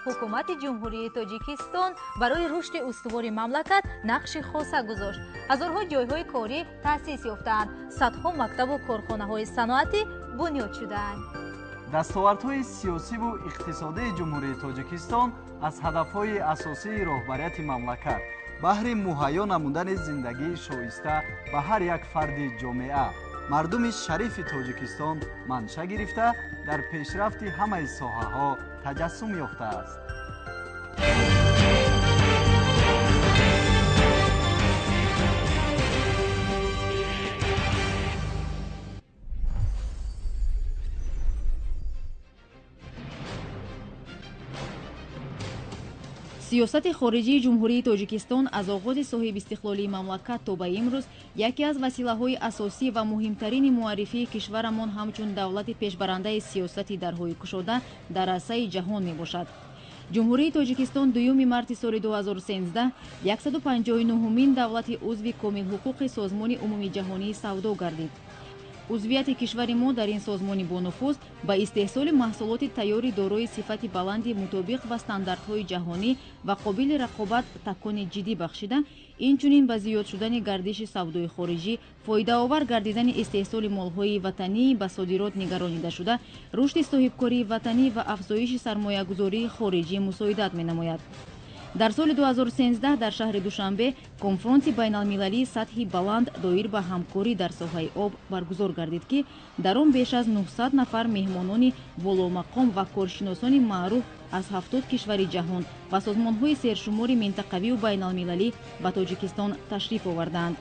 ҳукумати ҷумҳурии тоҷикистон барои рушди устувори мамлакат нақши хоса гузошт. ҳазорҳо ҷойҳои корӣ таъсис ёфтаанд, садҳо мактабу корхонаҳои саноатӣ бунёд шудаанд. дастовардҳои сиёсиву иқтисодии ҷумҳурии тоҷикистон аз ҳадафҳои асосии роҳбарияти мамлакат баҳри муҳайё намудани зиндагии шоиста ба ҳар як фарди ҷомеа, мардуми шарифи тоҷикистон манша гирифта дар пешрафти ҳамаи соҳаҳо таҷассум ёфтааст. сиёсати хориҷии ҷумҳурии тоҷикистон аз оғози соҳибистиқлолии мамлакат то ба имрӯз яке аз василаҳои асосӣ ва муҳимтарини муаррифии кишварамон ҳамчун давлати пешбарандаи сиёсати дарҳои кушода дар асаи ҷаҳон мебошад. ҷумҳурии тоҷикистон 2 марти соли 2013 159-умин давлати узви комилҳуқуқи созмони умумии ҷаҳонии савдо гардид. узвияти кишвари мо дар ин созмони бонуфуз ба истеҳсоли маҳсулоти тайёри дорои сифати баланди мутобиқ ба стандартҳои ҷаҳонӣ ва қобили рақобат такони ҷиддӣ бахшида, инчунин ба зиёд шудани гардиши савдои хориҷӣ, фоидаовар гардидани истеҳсоли молҳои ватанӣ ба содирот нигаронида шуда, рушди соҳибкории ватанӣ ва афзоиши сармоягузории хориҷӣ мусоидат менамояд. дар соли 2013 дар шаҳри Душанбе конфронси байналмилалии сатҳи баланд доир ба ҳамкорӣ дар соҳаи об баргузор гардид, ки дар он беш аз 900 нафар меҳмонони боломақом ва коршиносони маъруф аз 70 кишвари ҷаҳон ва созмонҳои сершумори минтақавию байналмилалӣ ба Тоҷикистон ташриф оварданд.